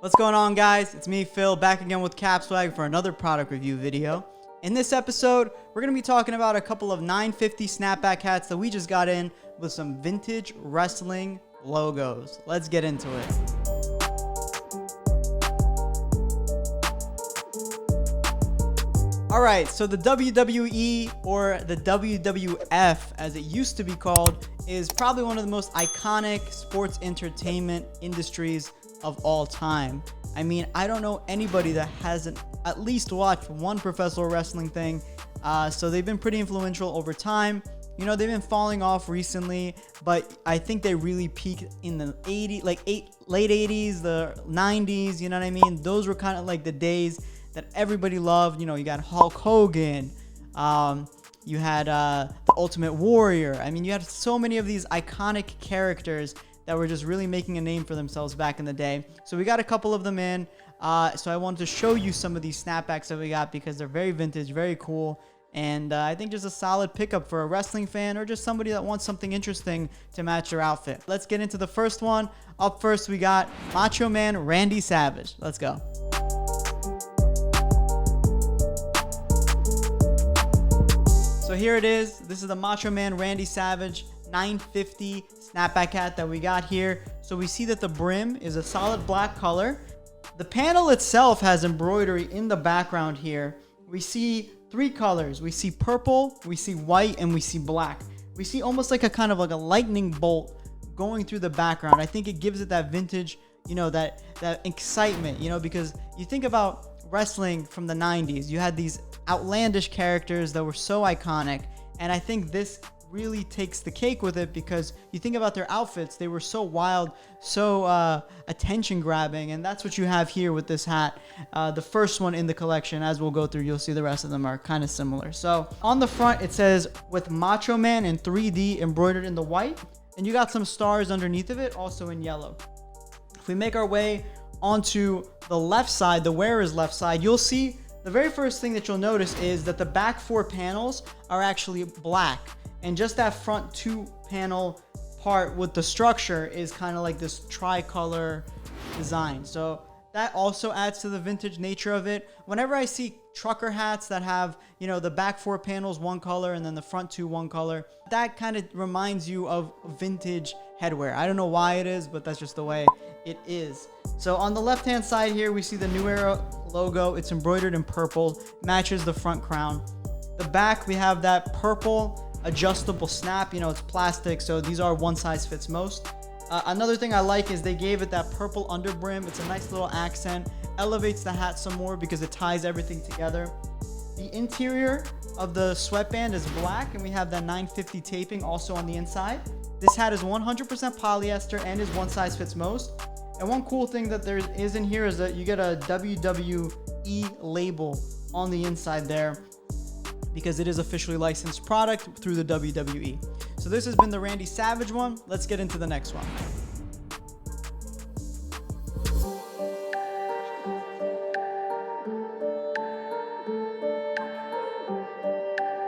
What's going on, guys? It's me, Phil, back again with Cap Swag for another product review video. In this episode, we're going to be talking about a couple of 9Fifty Snapback hats that we just got in with some vintage wrestling logos. Let's get into it. Alright, so the WWE, or the WWF as it used to be called, is probably one of the most iconic sports entertainment industries of all time. I mean, I don't know anybody that hasn't at least watched one professional wrestling thing. So they've been pretty influential over time. You know, they've been falling off recently, but I think they really peaked in the late 80s, the 90s, you know what I mean? Those were kind of like the days that everybody loved. You know, you got Hulk Hogan, you had the Ultimate Warrior. I mean, you had so many of these iconic characters that were just really making a name for themselves back in the day. So we got a couple of them in. So I wanted to show you some of these snapbacks that we got because they're very vintage, very cool. And I think just a solid pickup for a wrestling fan or just somebody that wants something interesting to match their outfit. Let's get into the first one. Up first, we got Macho Man Randy Savage. Let's go. So here it is. This is the Macho Man Randy Savage 9Fifty Snapback hat that we got here. So we see that the brim is a solid black color. The panel itself has embroidery in the background here. We see three colors. We see purple, we see white, and we see black. We see almost like a kind of like a lightning bolt going through the background. I think it gives it that vintage, you know, that excitement, you know, because you think about wrestling from the 90s. You had these outlandish characters that were so iconic, and I think this really takes the cake with it because you think about their outfits. They were so wild, so attention grabbing, and that's what you have here with this hat. The first one in the collection. As we'll go through, you'll see the rest of them are kind of similar. So on the front it says with Macho Man in 3D embroidered in the white, and you got some stars underneath of it also in yellow. If we make our way onto the left side, the wearer's left side, you'll see the very first thing that you'll notice is that the back four panels are actually black. And just that front two panel part with the structure is kind of like this tricolor design. So that also adds to the vintage nature of it. Whenever I see trucker hats that have, you know, the back four panels one color and then the front two one color, that kind of reminds you of vintage headwear. I don't know why it is, but that's just the way it is. So on the left hand side here, we see the New Era logo. It's embroidered in purple, matches the front crown. The back, we have that purple adjustable snap. You know, it's plastic, so these are one size fits most. Another thing I like is they gave it that purple under brim. It's a nice little accent, elevates the hat some more because it ties everything together. The interior of the sweatband is black, and we have that 950 taping also on the inside. This hat is 100% polyester and is one size fits most. And one cool thing that there is in here is that you get a WWE label on the inside there, because it is officially licensed product through the WWE. So this has been the Randy Savage one. Let's get into the next one.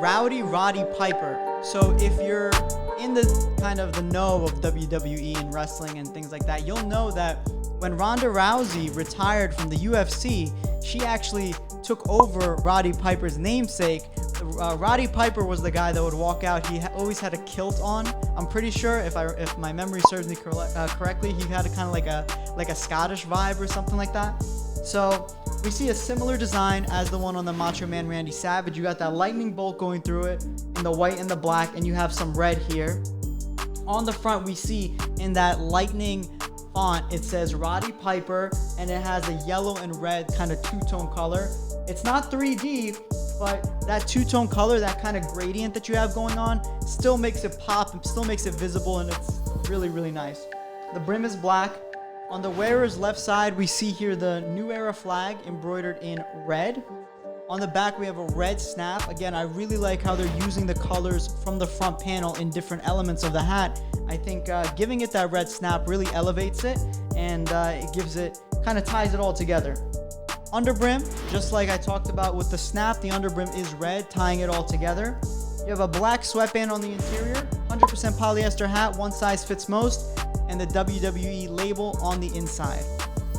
Roddy Piper. So if you're in the kind of the know of WWE and wrestling and things like that, you'll know that when Ronda Rousey retired from the UFC, she actually took over Roddy Piper's namesake. Roddy Piper was the guy that would walk out. He always had a kilt on. I'm pretty sure, if my memory serves me correctly, he had a kind of like a Scottish vibe or something like that. So we see a similar design as the one on the Macho Man Randy Savage. You got that lightning bolt going through it in the white and the black, and you have some red here. On the front, we see in that lightning font, it says Roddy Piper, and it has a yellow and red kind of two-tone color. It's not 3D, but that two-tone color, that kind of gradient that you have going on, still makes it pop, and still makes it visible, and it's really, really nice. The brim is black. On the wearer's left side, we see here the New Era flag embroidered in red. On the back, we have a red snap. Again, I really like how they're using the colors from the front panel in different elements of the hat. I think giving it that red snap really elevates it, and it gives it, kind of ties it all together. Underbrim, just like I talked about with the snap, the underbrim is red, tying it all together. You have a black sweatband on the interior, 100% polyester hat, one size fits most, and the WWE label on the inside.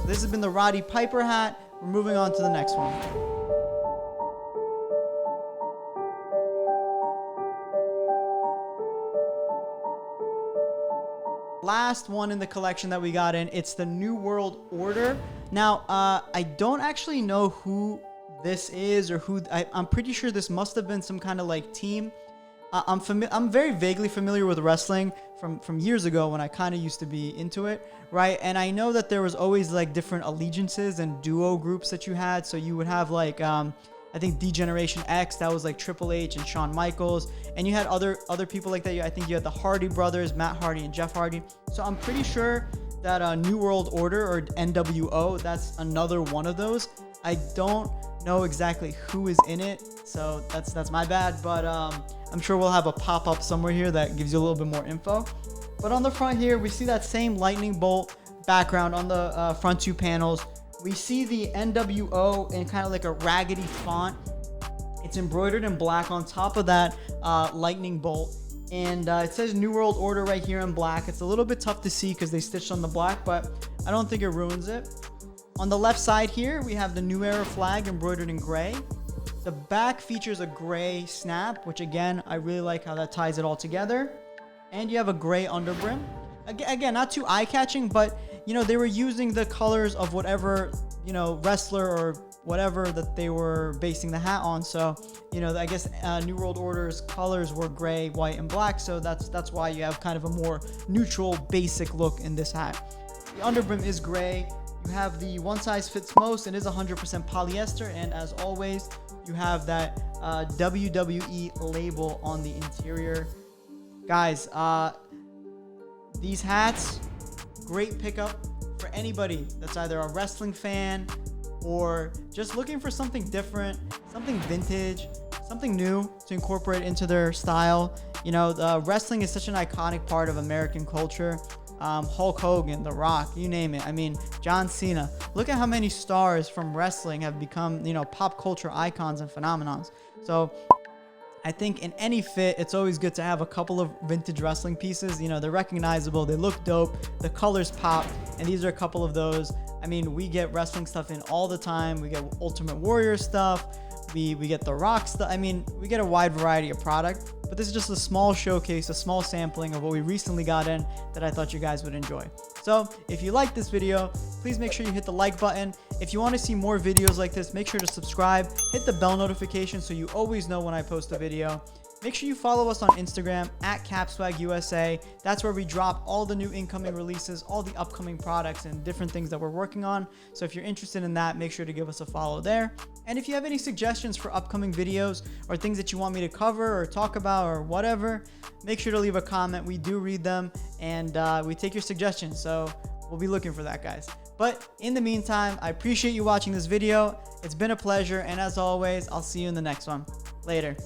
This has been the Roddy Piper hat. We're moving on to the next one. Last one in the collection that we got in, it's the New World Order. Now, I don't actually know who this is or who, I'm pretty sure this must have been some kind of like team. I'm very vaguely familiar with wrestling from years ago when I kind of used to be into it, right? And I know that there was always like different allegiances and duo groups that you had. So you would have like, I think D-Generation X, that was like Triple H and Shawn Michaels. And you had other people like that. I think you had the Hardy brothers, Matt Hardy and Jeff Hardy. So I'm pretty sure that New World Order or NWO, that's another one of those. I don't know exactly who is in it, so that's my bad. But I'm sure we'll have a pop-up somewhere here that gives you a little bit more info. But on the front here, we see that same lightning bolt background on the front two panels. We see the NWO in kind of like a raggedy font. It's embroidered in black on top of that lightning bolt. And it says New World Order right here in black. It's a little bit tough to see because they stitched on the black, but I don't think it ruins it. On the left side here, we have the New Era flag embroidered in gray. The back features a gray snap, which again, I really like how that ties it all together. And you have a gray underbrim. Again, not too eye-catching, but you know, they were using the colors of whatever, you know, wrestler or whatever that they were basing the hat on. So, you know, I guess New World Order's colors were gray, white, and black. So that's why you have kind of a more neutral, basic look in this hat. The underbrim is gray. You have the one size fits most. It is 100% polyester. And as always, you have that WWE label on the interior. Guys, these hats, great pickup for anybody that's either a wrestling fan or just looking for something different, something vintage, something new to incorporate into their style. You know, wrestling is such an iconic part of American culture. Hulk Hogan, The Rock, you name it. I mean, John Cena. Look at how many stars from wrestling have become, you know, pop culture icons and phenomenons. So I think in any fit, it's always good to have a couple of vintage wrestling pieces. You know, they're recognizable, they look dope, the colors pop, and these are a couple of those. I mean, we get wrestling stuff in all the time. We get Ultimate Warrior stuff. We get The Rock stuff. I mean, we get a wide variety of product, but this is just a small showcase, a small sampling of what we recently got in that I thought you guys would enjoy. So if you like this video, please make sure you hit the like button. If you want to see more videos like this, make sure to subscribe, hit the bell notification so you always know when I post a video. Make sure you follow us on Instagram at CapswagUSA. That's where we drop all the new incoming releases, all the upcoming products and different things that we're working on. So if you're interested in that, make sure to give us a follow there. And if you have any suggestions for upcoming videos or things that you want me to cover or talk about or whatever, make sure to leave a comment. We do read them and we take your suggestions. So we'll be looking for that, guys. But in the meantime, I appreciate you watching this video. It's been a pleasure. And as always, I'll see you in the next one. Later.